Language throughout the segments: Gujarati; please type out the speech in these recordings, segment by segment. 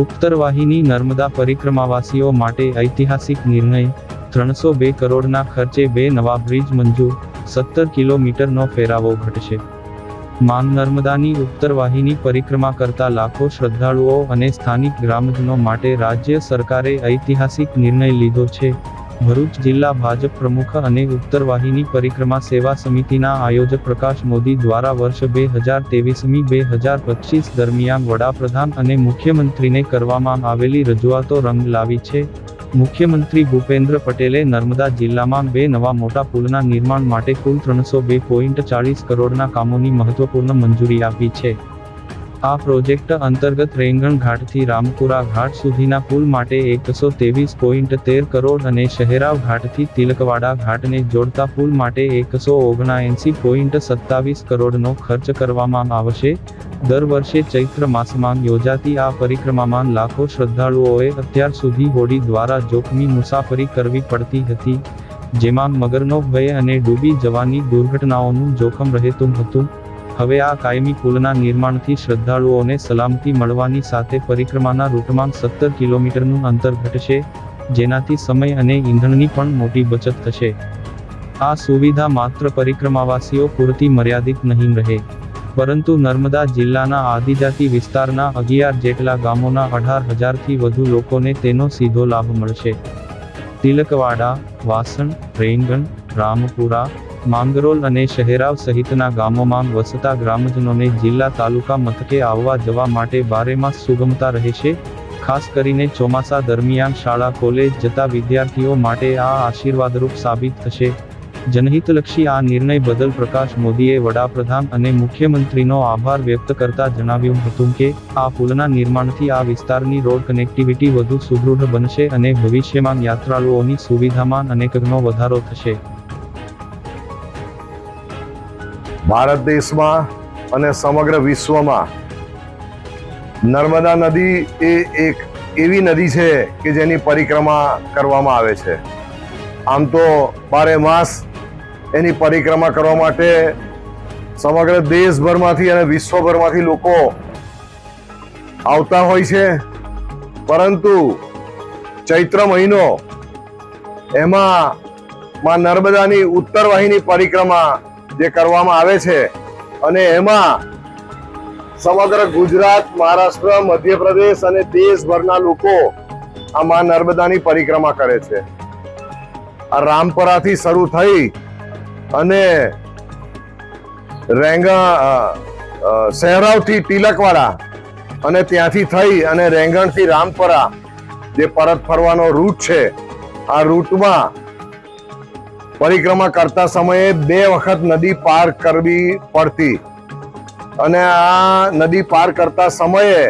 ઉત્તરવાહિની નર્મદા પરિક્રમાવાસીઓ માટે ઐતિહાસિક નિર્ણય, 302 કરોડના ખર્ચે 2 નવા બ્રિજ મંજૂર, 17 કિલોમીટરનો ફેરાવો ઘટશે। માં નર્મદાની ઉત્તરવાહિની પરિક્રમા કરતા લાખો શ્રદ્ધાળુઓ અને સ્થાનિક ગ્રામજનો માટે રાજ્ય સરકારે ઐતિહાસિક નિર્ણય લીધો છે। ભરૂચ જિલ્લા ભાજપ પ્રમુખ અને ઉત્તરવાહિની પરિક્રમા સેવા સમિતિના આયોજક પ્રકાશ મોદી દ્વારા વર્ષ 2023-2025 દરમિયાન વડાપ્રધાન અને મુખ્યમંત્રીને કરવામાં આવેલી રજૂઆતો રંગ લાવી છે। મુખ્યમંત્રી ભૂપેન્દ્ર પટેલે નર્મદા જિલ્લામાં 2 નવા મોટા પુલના નિર્માણ માટે કુલ 302.40 કરોડના કામોની મહત્વપૂર્ણ મંજૂરી આપી છે। આ પ્રોજેક્ટ અંતર્ગત રેંગણ ઘાટથી રામપુરા ઘાટ સુધીના પુલ માટે 123.13 કરોડ અને શહેરાવ ઘાટથી તિલકવાડા ઘાટને જોડતા પુલ માટે 179.27 કરોડનો ખર્ચ કરવામાં આવશે। દર વર્ષે ચૈત્ર માસમાં યોજાતી આ પરિક્રમામાં લાખો શ્રદ્ધાળુઓએ અત્યાર સુધી હોડી દ્વારા જોખમી મુસાફરી કરવી પડતી હતી, જેમાં મગરનો ભય અને ડૂબી જવાની દુર્ઘટનાઓનું જોખમ રહેતું હતું। હવે આ કાયમી પુલના નિર્માણથી શ્રદ્ધાળુઓને સલામતી મળવાની સાથે પરિક્રમાના રૂટમાં 17 કિલોમીટરનું અંતર ઘટશે, જેનાથી સમય અને ઈંધણની પણ મોટી બચત થશે। આ સુવિધા માત્ર પરિક્રમાવાસીઓ પૂરતી મર્યાદિત નહીં રહે, પરંતુ નર્મદા જિલ્લાના આદિજાતિ વિસ્તારના 11 જેટલા ગામોના 18,000થી વધુ લોકોને તેનો સીધો લાભ મળશે। તિલકવાડા, વાસણ, રેંગણ, રામપુરા, માંગરોલ અને શહેરાવ સહિતના ગામોમાં વસતા ગ્રામજનોને જિલ્લા તાલુકા મથકે આવવા જવા માટે બારેમાસ સુગમતા રહેશે। ખાસ કરીને ચોમાસા દરમિયાન શાળા કોલેજ જતા વિદ્યાર્થીઓ માટે આ આશીર્વાદરૂપ સાબિત થશે। જનહિતલક્ષી આ નિર્ણય બદલ પ્રકાશ મોદીએ વડાપ્રધાન અને મુખ્યમંત્રીનો આભાર વ્યક્ત કરતા જણાવ્યું હતું કે આ પુલના નિર્માણથી આ વિસ્તારની રોડ કનેક્ટિવિટી વધુ સુદૃઢ બનશે અને ભવિષ્યમાં યાત્રાળુઓની સુવિધામાં અનેકગણો વધારો થશે। ભારત દેશમાં અને સમગ્ર વિશ્વમાં નર્મદા નદી એ એક એવી નદી છે કે જેની પરિક્રમા કરવામાં આવે છે। આમ તો બારેમાસ એની પરિક્રમા કરવા માટે સમગ્ર દેશભરમાંથી અને વિશ્વભરમાંથી લોકો આવતા હોય છે, પરંતુ ચૈત્ર મહિનો એમાં માં નર્મદાની ઉત્તરવાહિની પરિક્રમા જે કરવામાં આવે છે અને એમાં સમગ્ર ગુજરાત, મહારાષ્ટ્ર, મધ્યપ્રદેશ અને દેશભરના લોકો આ માં નર્મદાની પરિક્રમા કરે છે। આ રામપરાથી શરૂ થઈ અને શહેરાવથી તિલકવાડા અને ત્યાંથી થઈ અને રેંગણથી રામપરા જે પરત ફરવાનો રૂટ છે, આ રૂટમાં પરિક્રમા કરતા સમયે 2 વખત નદી પાર કરવી પડતી અને આ નદી પાર કરતા સમયે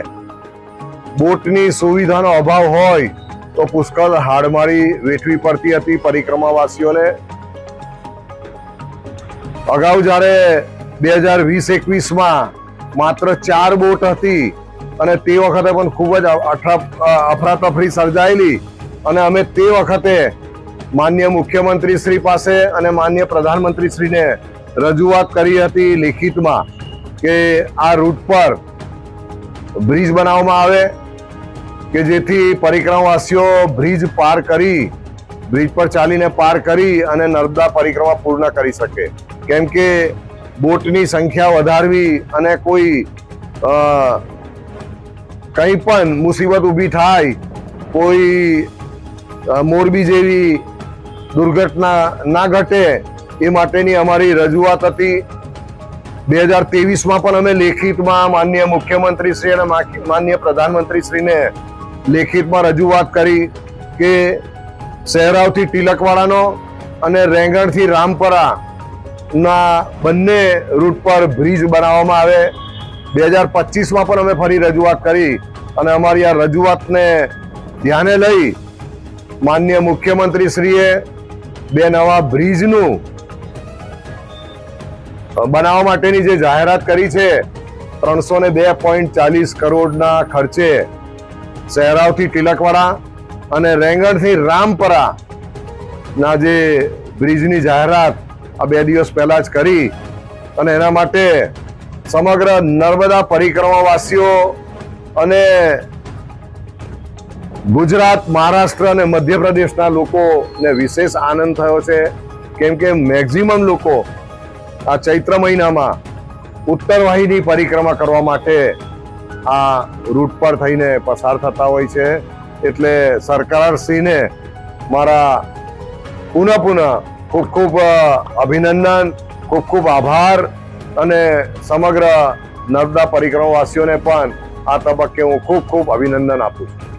બોટની સુવિધાનો અભાવ હોય તો પુષ્કળ હાડમારી વેઠવી પડતી હતી પરિક્રમાવાસીઓને। અગાઉ જ્યારે 2020-21માં માત્ર 4 બોટ હતી અને તે વખતે પણ ખૂબ જ અફરાતફરી સર્જાયેલી અને અમે તે વખતે માન્ય મુખ્યમંત્રી શ્રી પાસે અને માન્ય પ્રધાનમંત્રી શ્રીને રજૂઆત કરી હતી લેખિતમાં કે આ રૂટ પર બ્રિજ બનાવવામાં આવે કે જેથી પરિક્રમાવાસીઓ બ્રિજ પર ચાલીને પાર કરી અને નર્મદા પરિક્રમા પૂર્ણ કરી શકે। કેમ કે બોટની સંખ્યા વધારવી અને કોઈ કંઈ પણ મુસીબત ઊભી થાય, કોઈ મોરબી જેવી દુર્ઘટના ના ઘટે એ માટેની અમારી રજૂઆત હતી। 2023માં પણ અમે લેખિતમાં માનનીય મુખ્યમંત્રી શ્રી અને માનનીય પ્રધાનમંત્રી શ્રીને લેખિતમાં રજૂઆત કરી કે શહેરાવથી તિલકવાડાનો અને રેંગણથી રામપરાના બંને રૂટ પર બ્રિજ બનાવવામાં આવે। 2025માં પણ અમે ફરી રજૂઆત કરી અને અમારી આ રજૂઆતને ધ્યાને લઈ માનનીય મુખ્યમંત્રી શ્રીએ 2 નવા બ્રિજનું બનાવવા માટેની જે જાહેરાત કરી છે 302.40 કરોડના ખર્ચે શહેરાવથી તિલકવાડા અને રેંગણથી રામપરા ના જે બ્રિજની જાહેરાત આ 2 દિવસ પહેલા જ કરી અને એના માટે સમગ્ર નર્મદા પરિક્રમાવાસીઓ અને ગુજરાત, મહારાષ્ટ્ર અને મધ્યપ્રદેશના લોકોને વિશેષ આનંદ થયો છે, કેમ કે મેક્ઝિમમ લોકો આ ચૈત્ર મહિનામાં ઉત્તર વાહિની પરિક્રમા કરવા માટે આ રૂટ પર થઈને પસાર થતા હોય છે. એટલે સરકારશ્રીને મારા પુનઃ ખૂબ ખૂબ અભિનંદન, ખૂબ ખૂબ આભાર અને સમગ્ર નર્મદા પરિક્રમાવાસીઓને પણ આ તબક્કે હું ખૂબ ખૂબ અભિનંદન આપું છું.